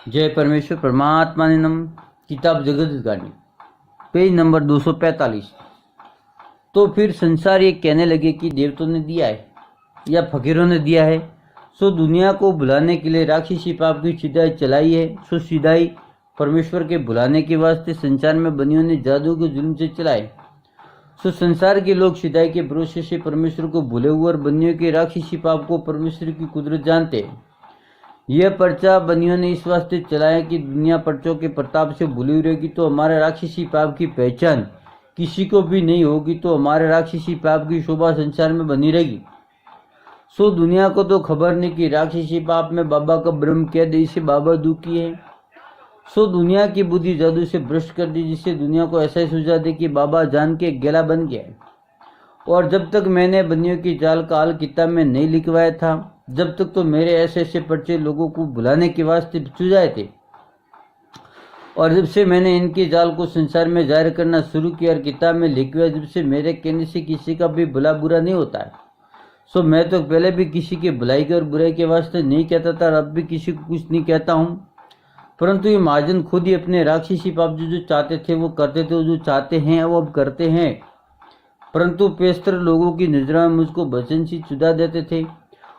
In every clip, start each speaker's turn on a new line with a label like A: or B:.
A: जय परमेश्वर परमात्मा ने नम। किताब जगत गानी, पेज नंबर 245। तो फिर संसार ये कहने लगे कि देवताओं ने दिया है या फकीरों ने दिया है, सो दुनिया को भुलाने के लिए राक्षसी पाप की सीधाई चलाई है। सो सीधाई परमेश्वर के भुलाने के वास्ते संसार में बनियों ने जादू के जुल्म से चलाए। सो संसार के लोग सीधाई के भरोसे से परमेश्वर को भूले हुए और बनियों के राक्षसी पाप को परमेश्वर की कुदरत जानते हैं। यह पर्चा बनियों ने इस वास्ते चलाया कि दुनिया पर्चों के प्रताप से भूली हुई रहेगी तो हमारे राक्षसी पाप की पहचान किसी को भी नहीं होगी, तो हमारे राक्षसी पाप की शोभा संसार में बनी रहेगी। सो दुनिया को तो खबर नहीं कि राक्षसी पाप में बाबा का ब्रह्म कैद इसे बाबा दुखी है। सो दुनिया की बुद्धि जादू से भ्रष्ट कर दी, जिससे दुनिया को ऐसा ही सुझा दे कि बाबा जान के गेला बन गया है। और जब तक मैंने बनियों की जाल का हाल किताब में नहीं लिखवाया था, जब तक तो मेरे ऐसे ऐसे पर्चे लोगों को भुलाने के वास्ते सुझाए थे। और जब से मैंने इनके जाल को संसार में जाहिर करना शुरू किया और किताब में लिखवाया, जब से मेरे कहने से किसी का भी भला बुरा नहीं होता है। सो मैं तो पहले भी किसी के भलाई के और बुराई के वास्ते नहीं कहता था और अब भी किसी को कुछ नहीं कहता हूँ। परंतु ये महाजन खुद ही अपने राक्षसी पाप जो चाहते थे वो करते थे, जो चाहते हैं वो अब करते हैं। परंतु पेस्तर लोगों की नजरों में मुझको वचनशील चुदा देते थे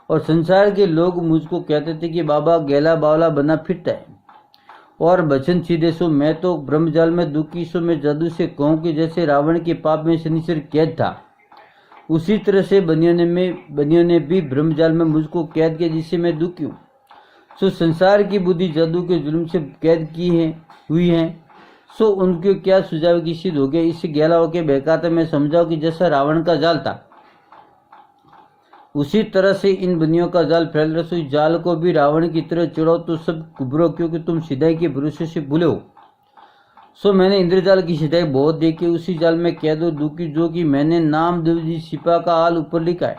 A: और संसार के लोग मुझको कहते थे कि बाबा गैला बावला बना फिरता है और वचन सीधे। सो मैं तो ब्रह्मजाल में दुखी। सो मैं जादू से कहूँ कि जैसे रावण के पाप में शनिश्चर कैद था, उसी तरह से बनियों ने भी ब्रह्मजाल में मुझको कैद किया, जिससे मैं दुखी हूँ। सो संसार की बुद्धि जादू के जुल्म से कैद हुई है। सो उनके क्या सुझाव की सिद्ध हो गया। इससे गैला होकर बहकाते मैं समझाऊं कि जैसा रावण का जाल था उसी तरह से इन बनियों का जाल फैल रहा। इस जाल को भी रावण की तरह चढ़ाओ तो सब कुबरो, क्योंकि तुम सीधाई के भरोसे से भूले हो। सो मैंने इंद्रजाल की सीधाई बहुत देखी, उसी जाल में कैद हो दुखी, जो कि मैंने नामदेव जी सिपा का हाल ऊपर लिखा है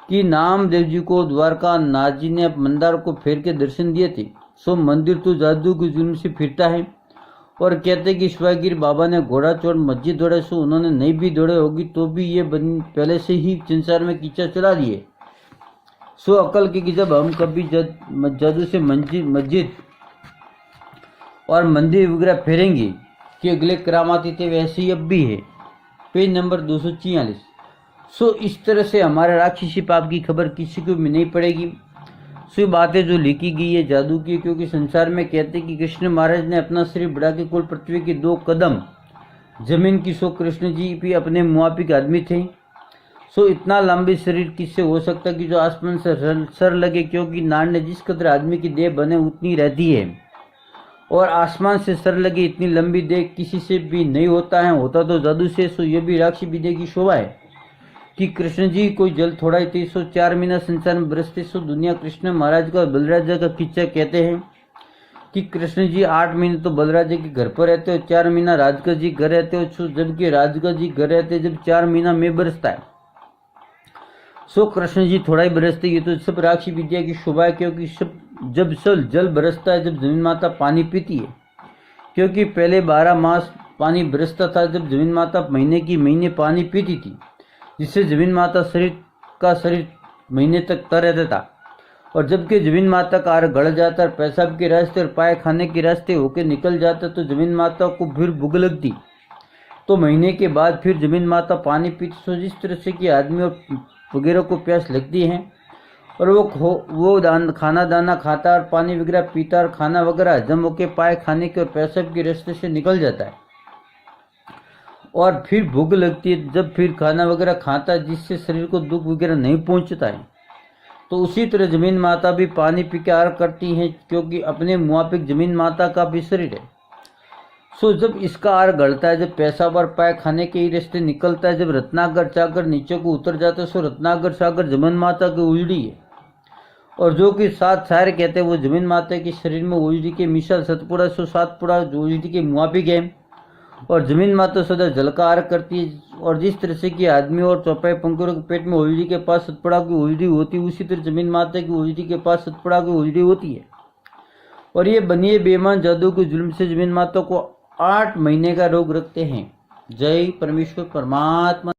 A: कि नामदेव जी को द्वारका नाथ जी ने मंदार को फेर के दर्शन दिए थे। सो मंदिर तो जादू के जुल्म से फिरता है और कहते कि शिवागिर बाबा ने घोड़ा चोर मस्जिद दौड़े। सो उन्होंने नहीं भी दौड़े होगी तो भी ये पहले से ही संसार में कीचड़ चला दिए। सो अकल की कि जब हम कभी जादू से मस्जिद और मंदिर वगैरह फेरेंगे कि अगले करामाती थे, वैसे ही अब भी है। Page number 246। सो इस तरह से हमारे राक्षसी पाप की खबर किसी को भी नहीं पड़ेगी। सो बातें जो लिखी गई है जादू की, क्योंकि संसार में कहते कि कृष्ण महाराज ने अपना शरीर बढ़ा के कुल पृथ्वी के 2 कदम जमीन की। सो कृष्ण जी भी अपने मुआफिक आदमी थे। सो इतना लंबी शरीर किससे हो सकता कि जो आसमान से सर लगे, क्योंकि नाड़ ने जिस कदर आदमी की देह बने उतनी रहती है और आसमान से सर लगे इतनी लंबी देह किसी से भी नहीं होता है, होता तो जादू से। सो ये भी राक्षसी विद्या की शोभा है कि कृष्ण जी कोई जल थोड़ा ही थे। सो 4 महीना संसार में बरसते। सो दुनिया कृष्ण महाराज का बलराजा का किस्सा कहते हैं कि कृष्ण जी 8 महीने तो बलराजा के घर पर रहते और 4 महीना राजका जी घर रहते हो। जबकि राजका जी घर रहते जब 4 महीना में बरसता है, सो कृष्ण जी थोड़ा ही बरसते। ये तो सब राक्षसी विद्या की शोभा है, क्योंकि जब जल बरसता है जब जमीन माता पानी पीती है, क्योंकि पहले 12 मास पानी बरसता था जब जमीन माता महीने पानी पीती थी, जिससे जमीन माता शरीर महीने तक तर रहता था। और जबकि जमीन माता का आहार गड़ जाता और पेशाब के रास्ते और पाए खाने के रास्ते होकर निकल जाता तो जमीन माता को फिर भूख लगती, तो महीने के बाद फिर जमीन माता पानी पीती। सो जिस तरह से कि आदमी और वगैरह को प्यास लगती है और वो खाना दाना खाता और पानी वगैरह पीता और खाना वगैरह हजम होकर पाए खाने के और पेशाब के रास्ते से निकल जाता है और फिर भूख लगती है जब फिर खाना वगैरह खाता है, जिससे शरीर को दुख वगैरह नहीं पहुंचता है। तो उसी तरह जमीन माता भी पानी पी के आहार करती हैं, क्योंकि अपने मुआफिक जमीन माता का भी शरीर है। सो जब इसका आहार गलता है, जब पेशाब और पाए खाने के ही रास्ते निकलता है, जब रत्नाकर चाकर नीचे को उतर जाता है, सो रत्नाकर चाकर जमीन माता की उजड़ी है। और जो कि 7 शायर कहते हैं वो जमीन माता के शरीर में उजड़ी के मिसाल सतपुड़ा। सो 7 पुड़ा जो उजड़ी के मुआफिक है और जमीन माता सदा जल का आहार करती है। और जिस तरह से कि आदमी और चौपाई पंखुड़ों के पेट में उजड़ी के पास सतपुड़ा की उजड़ी होती है, उसी तरह जमीन माता की उजड़ी के पास सतपुड़ा की उजड़ी होती है। और ये बनिए बेईमान जादू के जुल्म से जमीन माता को 8 महीने का रोग रखते हैं। जय परमेश्वर परमात्मा।